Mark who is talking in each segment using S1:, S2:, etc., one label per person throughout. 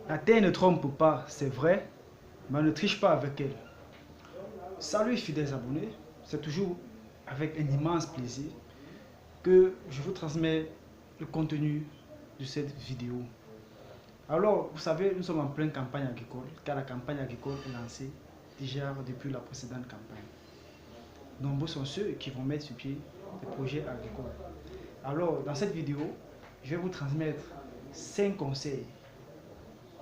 S1: La terre ne trompe pas, c'est vrai, mais on ne triche pas avec elle. Salut fidèles abonnés, c'est toujours avec un immense plaisir que je vous transmets le contenu de cette vidéo. Alors, vous savez, nous sommes en pleine campagne agricole, car la campagne agricole est lancée déjà depuis la précédente campagne. Nombreux sont ceux qui vont mettre sur pied des projets agricoles. Alors, dans cette vidéo, je vais vous transmettre 5 conseils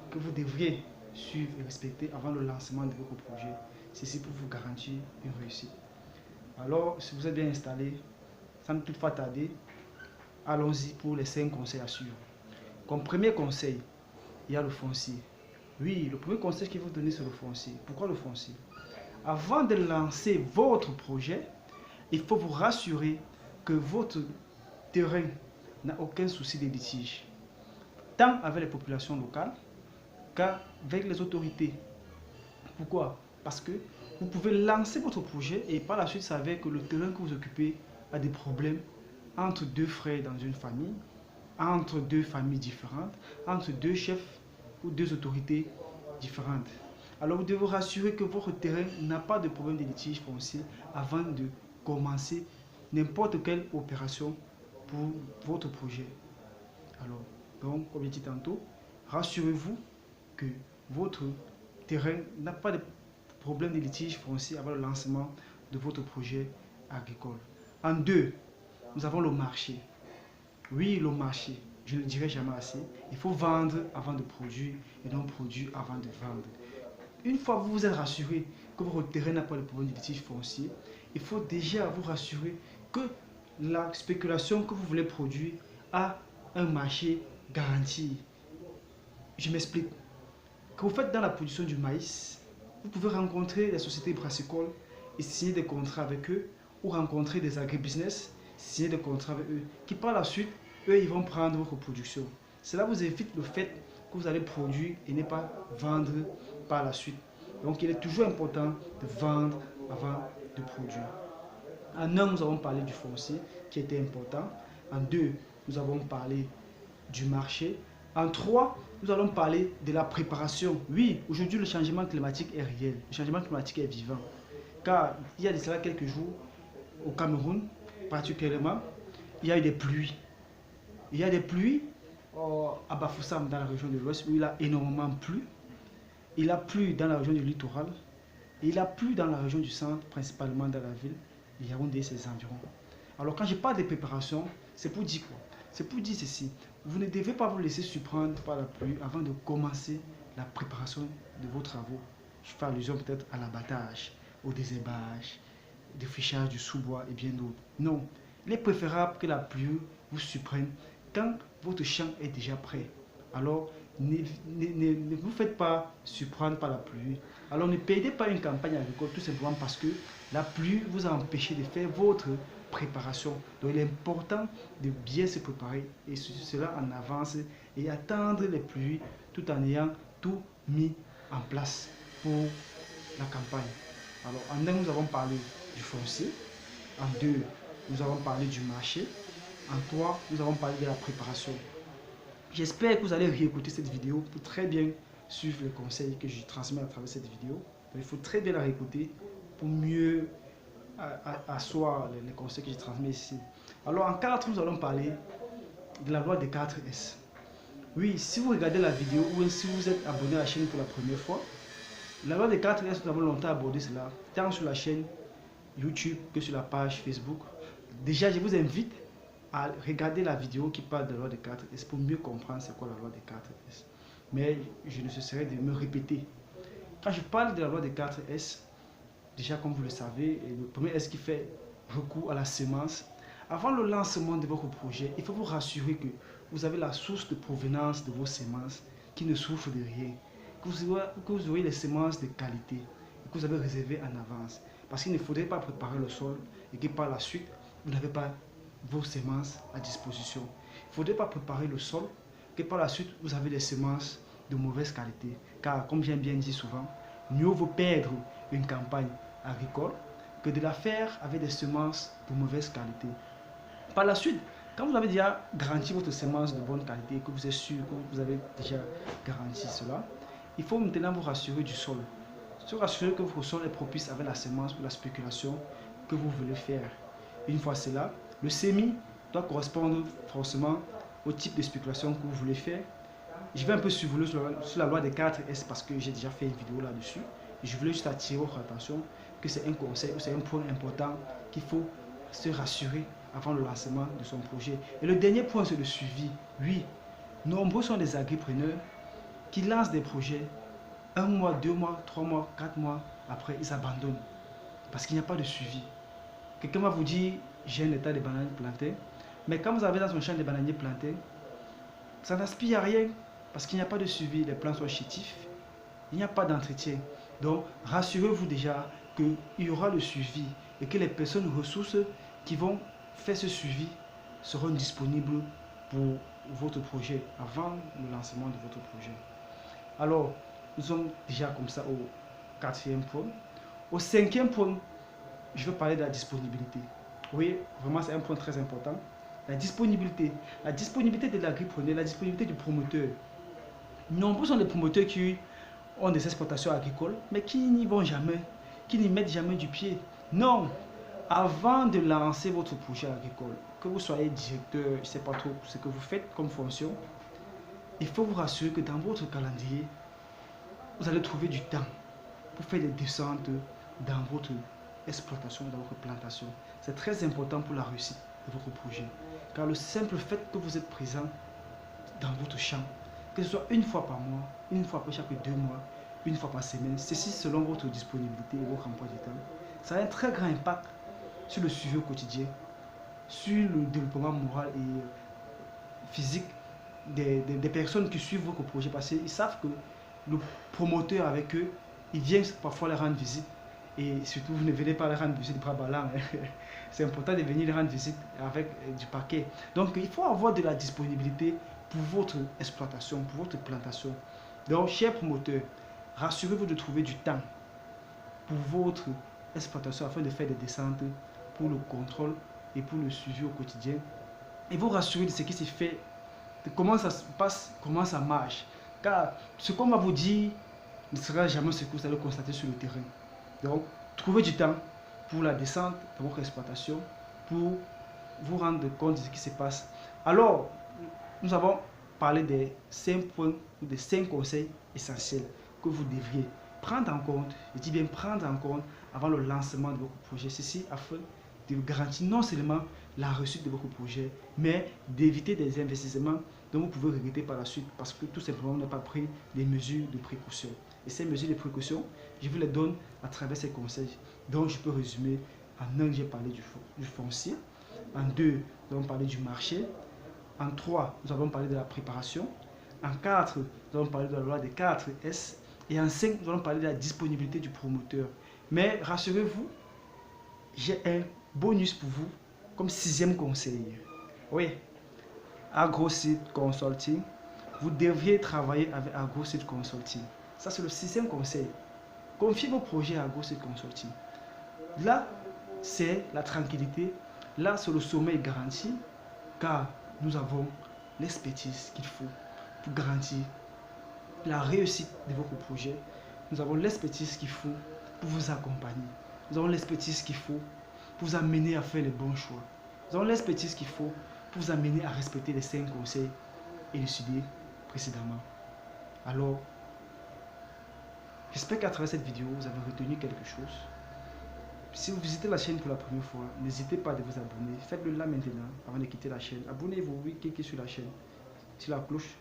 S1: que vous devriez suivre et respecter avant le lancement de votre projet. Ceci pour vous garantir une réussite. Alors, si vous êtes bien installé, sans toutefois tarder, allons-y pour les 5 conseils à suivre. Comme premier conseil, il y a le foncier. Oui, le premier conseil qu'il faut donner, c'est le foncier. Pourquoi le foncier? Avant de lancer votre projet, il faut vous rassurer que votre terrain n'a aucun souci de litige, tant avec les populations locales qu'avec les autorités. Pourquoi? Parce que vous pouvez lancer votre projet et par la suite savoir que le terrain que vous occupez a des problèmes entre deux frères dans une famille, entre deux familles différentes, entre deux chefs ou deux autorités différentes. Alors vous devez vous rassurer que votre terrain n'a pas de problème de litige foncier avant de commencer n'importe quelle opération pour votre projet. Alors, donc, comme je dit tantôt, rassurez-vous que votre terrain n'a pas de problème de litige foncier avant le lancement de votre projet agricole. En deux, nous avons le marché. Oui, le marché, je ne le dirai jamais assez. Il faut vendre avant de produire et non produire avant de vendre. Une fois que vous vous êtes rassuré que votre terrain n'a pas de problème de litige foncier, il faut déjà vous rassurer que la spéculation que vous voulez produire a un marché garanti. Je m'explique. Quand vous faites dans la production du maïs, vous pouvez rencontrer des sociétés brassicoles et signer des contrats avec eux, ou rencontrer des agribusiness, signer des contrats avec eux, qui par la suite, eux, ils vont prendre votre production. Cela vous évite le fait que vous allez produire et ne pas vendre par la suite. Donc il est toujours important de vendre avant de produire. En un, nous avons parlé du foncier qui était important. En deux, nous avons parlé du marché. En trois, nous allons parler de la préparation. Oui, aujourd'hui le changement climatique est réel. Le changement climatique est vivant. Car il y a de cela quelques jours, au Cameroun particulièrement, il y a eu des pluies. Il y a des pluies à Bafoussam dans la région de l'Ouest où il a énormément plu. Il a plu dans la région du littoral. Et il a plu dans la région du centre, principalement dans la ville de Yaoundé et ses environs. Alors quand je parle de préparation, c'est pour dire quoi? C'est pour dire ceci. Vous ne devez pas vous laisser surprendre par la pluie avant de commencer la préparation de vos travaux. Je fais allusion peut-être à l'abattage, au désherbage, au défrichage du sous-bois et bien d'autres. Non, il est préférable que la pluie vous surprenne quand votre champ est déjà prêt. Alors, ne vous faites pas surprendre par la pluie. Alors, ne perdez pas une campagne agricole tout simplement parce que la pluie vous a empêché de faire votre préparation. Donc, il est important de bien se préparer et cela en avance et attendre les pluies tout en ayant tout mis en place pour la campagne. Alors, en un, nous avons parlé du foncier. En deux, nous avons parlé du marché. En trois, nous avons parlé de la préparation. J'espère que vous allez réécouter cette vidéo pour très bien suivre les conseils que je transmets à travers cette vidéo. Donc, il faut très bien la réécouter pour mieux asseoir les conseils que je transmets ici. Alors en 4, nous allons parler de la loi des 4 S. Oui, si vous regardez la vidéo ou si vous êtes abonné à la chaîne pour la première fois, la loi des 4 S, nous avons longtemps abordé cela, tant sur la chaîne YouTube que sur la page Facebook. Déjà, je vous invite à regarder la vidéo qui parle de la loi des 4 S pour mieux comprendre c'est quoi la loi des 4 S. Mais je ne cesserai de me répéter. Quand je parle de la loi des 4 S, déjà comme vous le savez, le premier S qui fait recours à la semence. Avant le lancement de votre projet, il faut vous rassurer que vous avez la source de provenance de vos semences qui ne souffre de rien, que vous aurez les semences de qualité et que vous avez réservé en avance. Parce qu'il ne faudrait pas préparer le sol et que par la suite, vous n'avez pas vos semences à disposition. Il ne faudrait pas préparer le sol et que par la suite, vous avez des semences de mauvaise qualité. Car, comme j'aime bien dire souvent, mieux vaut perdre une campagne agricole que de la faire avec des semences de mauvaise qualité. Par la suite, Quand vous avez déjà garanti votre semence de bonne qualité, que vous êtes sûr que vous avez déjà garanti cela, il faut maintenant vous rassurer du sol. Se rassurer que votre sol est propice avec la semence ou la spéculation que vous voulez faire. Une fois cela, le semis doit correspondre forcément au type de spéculation que vous voulez faire. Je vais un peu survoler sur la loi des 4 S parce que j'ai déjà fait une vidéo là-dessus. Je voulais juste attirer votre attention que c'est un conseil ou c'est un point important qu'il faut se rassurer avant le lancement de son projet. Et le dernier point, c'est le suivi. Oui, nombreux sont les agripreneurs qui lancent des projets 1 mois, 2 mois, 3 mois, 4 mois, après ils abandonnent parce qu'il n'y a pas de suivi. Quelqu'un va vous dire, j'ai un état de bananes plantées, mais quand vous avez dans son champ des bananiers plantés, ça n'aspire à rien parce qu'il n'y a pas de suivi, les plants sont chétifs, il n'y a pas d'entretien. Donc, rassurez-vous déjà qu'il y aura le suivi et que les personnes ressources qui vont faire ce suivi seront disponibles pour votre projet avant le lancement de votre projet. Alors, nous sommes déjà comme ça au 4e point. Au 5e point, je vais parler de la disponibilité. Oui, vraiment c'est un point très important. La disponibilité de l'agripreneur, la disponibilité du promoteur. Nombreux sont les promoteurs qui ont des exploitations agricoles, mais qui n'y vont jamais, qui n'y mettent jamais du pied. Non, avant de lancer votre projet agricole, que vous soyez directeur, je ne sais pas trop ce que vous faites comme fonction, il faut vous rassurer que dans votre calendrier, vous allez trouver du temps pour faire des descentes dans votre exploitation, dans votre plantation. C'est très important pour la réussite de votre projet. Car le simple fait que vous êtes présent dans votre champ, que ce soit une fois par mois, une fois par chaque 2 mois, une fois par semaine, ceci selon votre disponibilité et votre emploi du temps, ça a un très grand impact sur le suivi au quotidien, sur le développement moral et physique des personnes qui suivent votre projet, parce qu'ils savent que le promoteur avec eux, il vient parfois leur rendre visite. Et surtout, vous ne venez pas leur rendre visite bras ballants. C'est important de venir leur rendre visite avec du paquet. Donc, il faut avoir de la disponibilité pour votre exploitation, pour votre plantation. Donc, chers promoteurs, rassurez-vous de trouver du temps pour votre exploitation afin de faire des descentes pour le contrôle et pour le suivi au quotidien. Et vous rassurez de ce qui s'est fait, de comment ça se passe, comment ça marche. Car ce qu'on va vous dire ne sera jamais ce que vous allez constater sur le terrain. Donc, trouvez du temps pour la descente de votre exploitation, pour vous rendre compte de ce qui se passe. Alors, nous avons parlé des 5 points, des 5 conseils essentiels que vous devriez prendre en compte, je dis bien prendre en compte avant le lancement de votre projet. Ceci afin de garantir non seulement la réussite de votre projet, mais d'éviter des investissements dont vous pouvez regretter par la suite parce que tout simplement vous n'avez pas pris des mesures de précaution. Et ces mesures de précaution, je vous les donne à travers ces conseils. Donc je peux résumer: en 1, j'ai parlé du foncier. En 2, nous avons parlé du marché. En 3, nous avons parlé de la préparation. En 4, nous avons parlé de la loi des 4 S. Et en 5, nous allons parler de la disponibilité du promoteur. Mais rassurez-vous, j'ai un bonus pour vous comme 6e conseil. Oui, AgroSeed Consulting. Vous devriez travailler avec AgroSeed Consulting. Ça, c'est le 6e conseil. Confiez vos projets à AgroSeed Consulting. Là, c'est la tranquillité. Là, c'est le sommeil garanti. Car nous avons l'expertise qu'il faut pour garantir la réussite de votre projet. Nous avons l'expertise qu'il faut pour vous accompagner. Nous avons l'expertise qu'il faut pour vous amener à faire les bons choix. Nous avons l'expertise qu'il faut pour vous amener à respecter les 5 conseils élucidés précédemment. Alors, j'espère qu'à travers cette vidéo, vous avez retenu quelque chose. Si vous visitez la chaîne pour la première fois, n'hésitez pas à vous abonner. Faites-le là maintenant avant de quitter la chaîne. Abonnez-vous, oui, cliquez sur la chaîne, sur la cloche.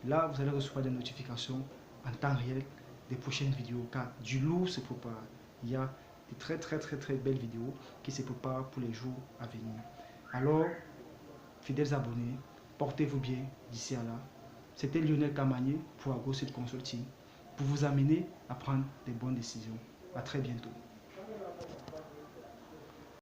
S1: Là, vous allez recevoir des notifications en temps réel des prochaines vidéos, car du lourd se prépare. Il y a de très belles vidéos qui se préparent pour les jours à venir. Alors, fidèles abonnés, portez-vous bien d'ici à là. C'était Lionel Kamagné pour AgroSeed Consulting, pour vous amener à prendre des bonnes décisions. À très bientôt.